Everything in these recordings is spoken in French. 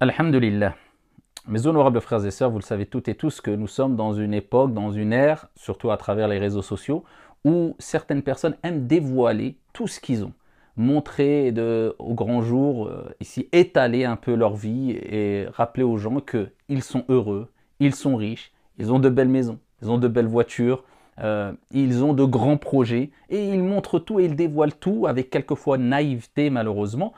Alhamdulillah. Mes honorables frères et sœurs, vous le savez toutes et tous que nous sommes dans une époque, dans une ère, surtout à travers les réseaux sociaux, où certaines personnes aiment dévoiler tout ce qu'ils ont, montrer au grand jour, ici étaler un peu leur vie et rappeler aux gens qu'ils sont heureux, ils sont riches, ils ont de belles maisons, ils ont de belles voitures, ils ont de grands projets et ils montrent tout et ils dévoilent tout avec quelquefois naïveté malheureusement,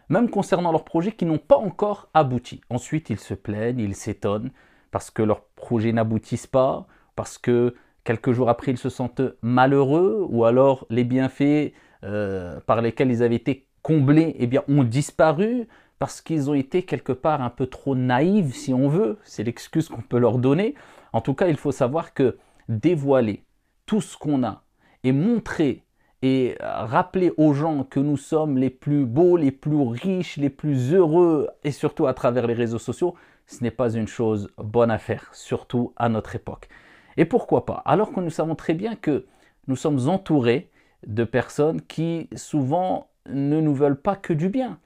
même concernant leurs projets qui n'ont pas encore abouti. Ensuite, ils se plaignent, ils s'étonnent parce que leurs projets n'aboutissent pas, parce que quelques jours après, ils se sentent malheureux, ou alors les bienfaits par lesquels ils avaient été comblés eh bien, ont disparu, parce qu'ils ont été quelque part un peu trop naïfs, si on veut. C'est l'excuse qu'on peut leur donner. En tout cas, il faut savoir que dévoiler tout ce qu'on a et montrer et rappeler aux gens que nous sommes les plus beaux, les plus riches, les plus heureux, et surtout à travers les réseaux sociaux, ce n'est pas une chose bonne à faire, surtout à notre époque. Et pourquoi pas? Alors que nous savons très bien que nous sommes entourés de personnes qui souvent ne nous veulent pas que du bien,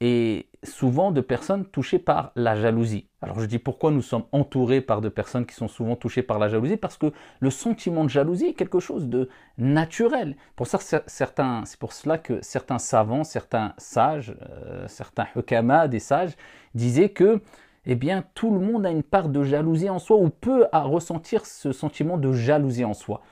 et souvent de personnes touchées par la jalousie. Alors je dis pourquoi nous sommes entourés par de personnes qui sont souvent touchées par la jalousie, parce que le sentiment de jalousie est quelque chose de naturel. C'est pour cela que certains savants, certains sages, certains hukama, des sages, disaient que eh bien, tout le monde a une part de jalousie en soi ou peut ressentir ce sentiment de jalousie en soi.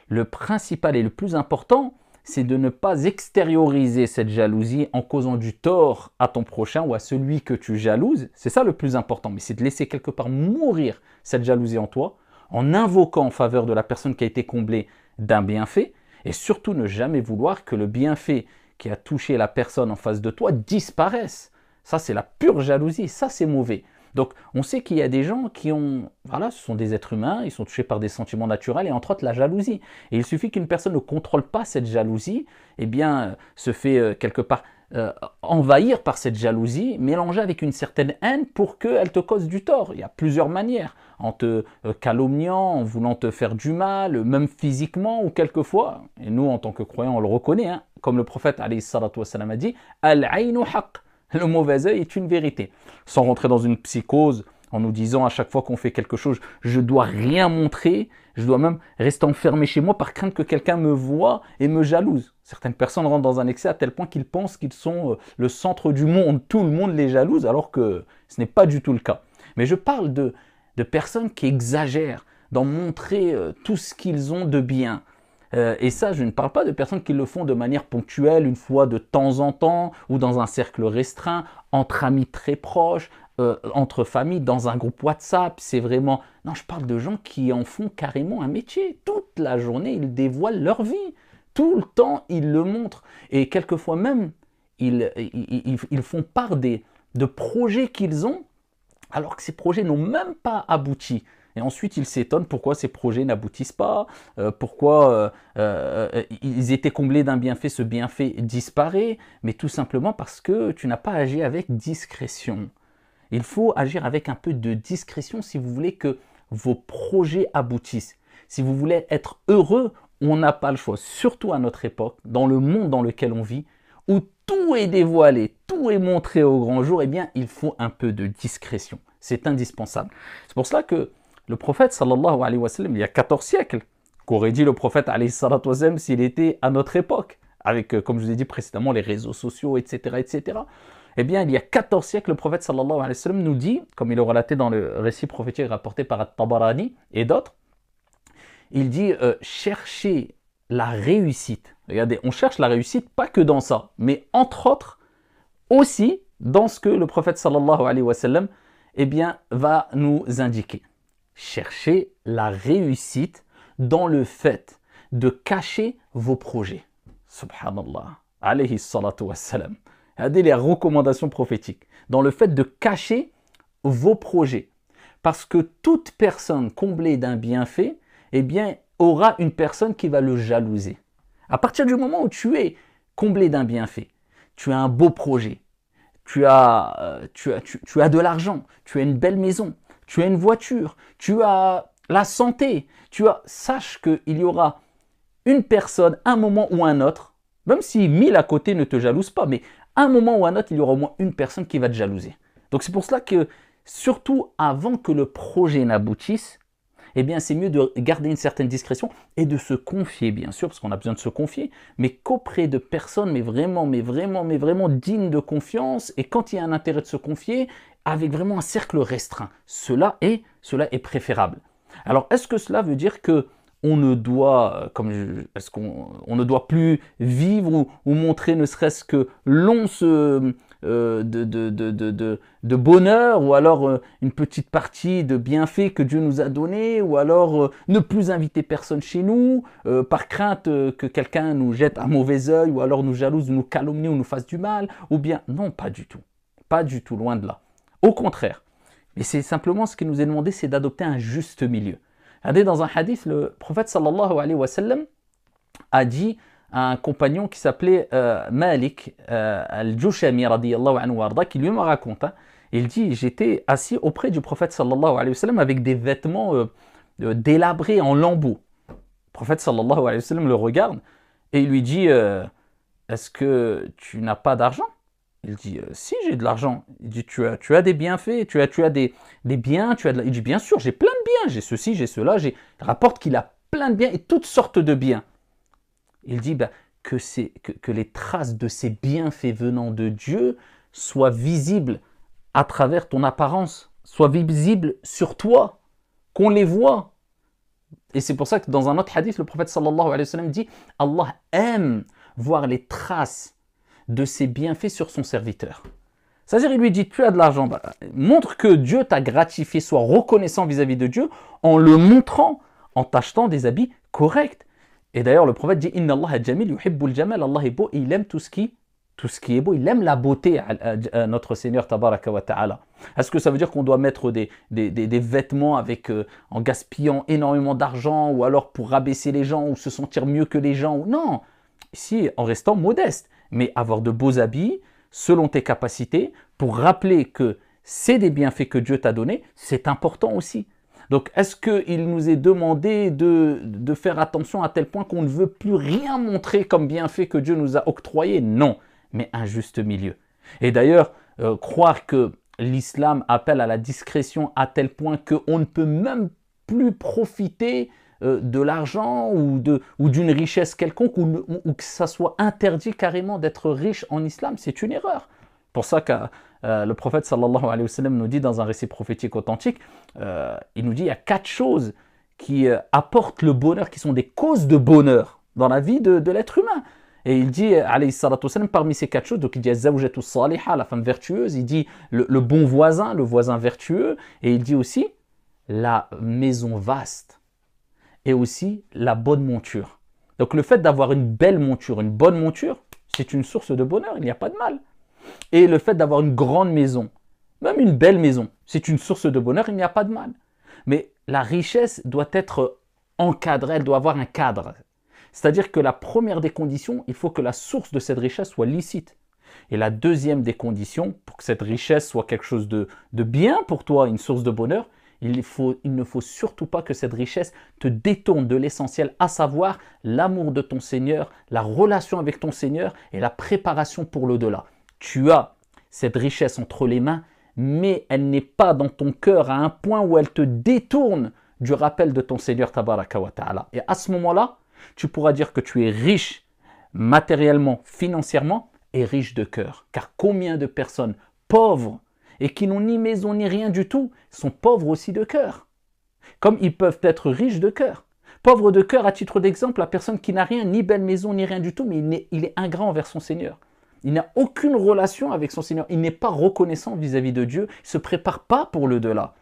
Le principal et le plus important, c'est de ne pas extérioriser cette jalousie en causant du tort à ton prochain ou à celui que tu jalouses. C'est ça le plus important, mais c'est de laisser quelque part mourir cette jalousie en toi, en invoquant en faveur de la personne qui a été comblée d'un bienfait, et surtout ne jamais vouloir que le bienfait qui a touché la personne en face de toi disparaisse. Ça, c'est la pure jalousie, ça c'est mauvais. Donc, on sait qu'il y a des gens qui ont, voilà, ce sont des êtres humains, ils sont touchés par des sentiments naturels et entre autres la jalousie. Et il suffit qu'une personne ne contrôle pas cette jalousie, eh bien, se fait quelque part envahir par cette jalousie, mélangée avec une certaine haine pour qu'elle te cause du tort. Il y a plusieurs manières, en te calomniant, en voulant te faire du mal, même physiquement ou quelquefois, et nous en tant que croyants on le reconnaît, hein, comme le prophète alayhi salatu wassalam a dit, « Al-aynu haqq » le mauvais œil est une vérité. Sans rentrer dans une psychose, en nous disant à chaque fois qu'on fait quelque chose, je dois rien montrer, je dois même rester enfermé chez moi par crainte que quelqu'un me voie et me jalouse. Certaines personnes rentrent dans un excès à tel point qu'ils pensent qu'ils sont le centre du monde, tout le monde les jalouse, alors que ce n'est pas du tout le cas. Mais je parle de personnes qui exagèrent, d'en montrer tout ce qu'ils ont de bien. Et ça, je ne parle pas de personnes qui le font de manière ponctuelle, une fois de temps en temps, ou dans un cercle restreint, entre amis très proches, entre familles, dans un groupe WhatsApp. C'est vraiment... Non, je parle de gens qui en font carrément un métier. Toute la journée, ils dévoilent leur vie. Tout le temps, ils le montrent. Et quelquefois même, ils font part de projets qu'ils ont, alors que ces projets n'ont même pas abouti. Et ensuite, ils s'étonnent pourquoi ces projets n'aboutissent pas, pourquoi ils étaient comblés d'un bienfait, ce bienfait disparaît, mais tout simplement parce que tu n'as pas agi avec discrétion. Il faut agir avec un peu de discrétion si vous voulez que vos projets aboutissent. Si vous voulez être heureux, on n'a pas le choix, surtout à notre époque, dans le monde dans lequel on vit, où tout est dévoilé, tout est montré au grand jour, eh bien, il faut un peu de discrétion. C'est indispensable. C'est pour cela que le prophète, sallallahu alayhi wa sallam, il y a 14 siècles, qu'aurait dit le prophète, alayhi salatu wa sallam, s'il était à notre époque, avec, comme je vous ai dit précédemment, les réseaux sociaux, etc., etc. Eh bien, il y a 14 siècles, le prophète, sallallahu alayhi wa sallam, nous dit, comme il est relaté dans le récit prophétique rapporté par At-Tabarani et d'autres, il dit, cherchez la réussite. Regardez, on cherche la réussite pas que dans ça, mais entre autres, aussi dans ce que le prophète, sallallahu alayhi wa sallam, eh bien, va nous indiquer. Cherchez la réussite dans le fait de cacher vos projets. Subhanallah. Alayhi salatu wassalam. Regardez les recommandations prophétiques. Dans le fait de cacher vos projets. Parce que toute personne comblée d'un bienfait, eh bien, aura une personne qui va le jalouser. À partir du moment où tu es comblé d'un bienfait, tu as un beau projet, tu as de l'argent, tu as une belle maison, tu as une voiture, tu as la santé, sache qu'il y aura une personne, un moment ou un autre, même si 1000 à côté ne te jalousent pas, mais un moment ou un autre, il y aura au moins une personne qui va te jalouser. Donc c'est pour cela que, surtout avant que le projet n'aboutisse, eh bien c'est mieux de garder une certaine discrétion et de se confier, bien sûr, parce qu'on a besoin de se confier, mais qu'auprès de personnes, mais vraiment dignes de confiance, et quand il y a un intérêt de se confier, avec vraiment un cercle restreint. Cela est préférable. Alors, est-ce que cela veut dire que on ne doit, est-ce qu'on ne doit plus vivre ou montrer ne serait-ce que l'once de bonheur, ou alors une petite partie de bienfaits que Dieu nous a donnés, ou alors ne plus inviter personne chez nous, par crainte que quelqu'un nous jette un mauvais œil, ou alors nous jalouse, nous calomnie, ou nous fasse du mal, ou bien, non, pas du tout, loin de là. Au contraire, mais c'est simplement ce qui nous est demandé, c'est d'adopter un juste milieu. Regardez, dans un hadith, le prophète sallallahu alayhi wa sallam a dit à un compagnon qui s'appelait Malik al-Jushami radiyallahu anhu warda, qui lui me raconte, il dit, j'étais assis auprès du prophète sallallahu alayhi wa sallam avec des vêtements délabrés en lambeaux. Le prophète sallallahu alayhi wa sallam le regarde et il lui dit, est-ce que tu n'as pas d'argent? Il dit, si, j'ai de l'argent. Il dit, tu as des bienfaits, tu as des biens, il dit, bien sûr, j'ai plein de biens, j'ai ceci, j'ai cela, il rapporte qu'il a plein de biens et toutes sortes de biens. Il dit que les traces de ces bienfaits venant de Dieu soient visibles à travers ton apparence, soient visibles sur toi, qu'on les voit. Et c'est pour ça que dans un autre hadith, le prophète sallallahu alayhi wa sallam dit, Allah aime voir les traces de ses bienfaits sur son serviteur. C'est-à-dire, il lui dit, tu as de l'argent, montre que Dieu t'a gratifié, sois reconnaissant vis-à-vis de Dieu, en le montrant, en t'achetant des habits corrects. Et d'ailleurs, le prophète dit, Inna Allah jamil yuhibbul jamal, Allah est beau, et il aime tout ce qui est beau, il aime la beauté à notre Seigneur tabaraka wa ta'ala. Est-ce que ça veut dire qu'on doit mettre des vêtements en gaspillant énormément d'argent, ou alors pour rabaisser les gens, ou se sentir mieux que les gens? Non, ici, en restant modeste, mais avoir de beaux habits, selon tes capacités, pour rappeler que c'est des bienfaits que Dieu t'a donnés, c'est important aussi. Donc, est-ce qu'il nous est demandé de faire attention à tel point qu'on ne veut plus rien montrer comme bienfait que Dieu nous a octroyé? Non, mais un juste milieu. Et d'ailleurs, croire que l'islam appelle à la discrétion à tel point qu'on ne peut même plus profiter de l'argent ou d'une richesse quelconque, ou que ça soit interdit carrément d'être riche en islam, c'est une erreur. Pour ça que le prophète sallallahu alayhi wa sallam nous dit dans un récit prophétique authentique, il nous dit il y a 4 choses qui apportent le bonheur, qui sont des causes de bonheur dans la vie de l'être humain. Et il dit, alayhi salatu wa sallam, parmi ces 4 choses, donc il dit zawjatu salihah, la femme vertueuse, il dit le bon voisin, le voisin vertueux, et il dit aussi la maison vaste, et aussi la bonne monture. Donc le fait d'avoir une belle monture, une bonne monture, c'est une source de bonheur, il n'y a pas de mal. Et le fait d'avoir une grande maison, même une belle maison, c'est une source de bonheur, il n'y a pas de mal. Mais la richesse doit être encadrée, elle doit avoir un cadre. C'est-à-dire que la première des conditions, il faut que la source de cette richesse soit licite. Et la deuxième des conditions, pour que cette richesse soit quelque chose de bien pour toi, une source de bonheur, il ne faut surtout pas que cette richesse te détourne de l'essentiel, à savoir l'amour de ton Seigneur, la relation avec ton Seigneur et la préparation pour l'au-delà. Tu as cette richesse entre les mains, mais elle n'est pas dans ton cœur à un point où elle te détourne du rappel de ton Seigneur tabaraka wa ta'ala. Et à ce moment-là, tu pourras dire que tu es riche matériellement, financièrement, et riche de cœur. Car combien de personnes pauvres et qui n'ont ni maison ni rien du tout, sont pauvres aussi de cœur. Comme ils peuvent être riches de cœur. Pauvre de cœur, à titre d'exemple, la personne qui n'a rien, ni belle maison, ni rien du tout, mais il est ingrat envers son Seigneur. Il n'a aucune relation avec son Seigneur. Il n'est pas reconnaissant vis-à-vis de Dieu. Il ne se prépare pas pour l'au-delà.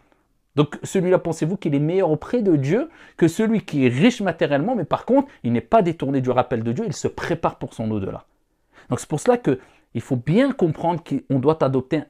Donc celui-là, pensez-vous qu'il est meilleur auprès de Dieu que celui qui est riche matériellement, mais par contre, il n'est pas détourné du rappel de Dieu, il se prépare pour son au-delà. Donc c'est pour cela que il faut bien comprendre qu'on doit adopter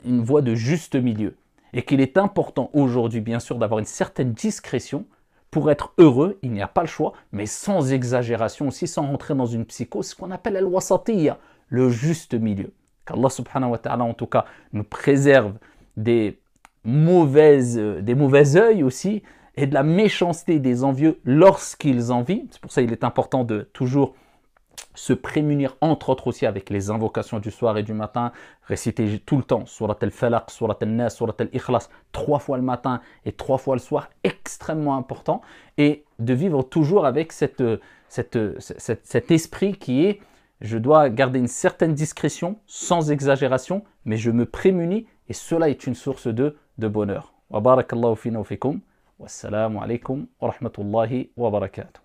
une voie de juste milieu. Et qu'il est important aujourd'hui, bien sûr, d'avoir une certaine discrétion pour être heureux, il n'y a pas le choix, mais sans exagération aussi, sans rentrer dans une psychose, ce qu'on appelle al-wasatiyya, le juste milieu. Qu'Allah subhanahu wa ta'ala, en tout cas, nous préserve des mauvais œils aussi, et de la méchanceté des envieux lorsqu'ils envient. C'est pour ça qu'il est important de toujours Se prémunir entre autres aussi avec les invocations du soir et du matin, réciter tout le temps Surat al-Falaq, Surat al-Nas, Surat al-Ikhlas, 3 fois le matin et 3 fois le soir, extrêmement important, et de vivre toujours avec cet esprit qui est, je dois garder une certaine discrétion, sans exagération, mais je me prémunis, et cela est une source de bonheur. Wa barakallahu fina wa fikum, wassalamu alaikum wa rahmatullahi wa barakatuh.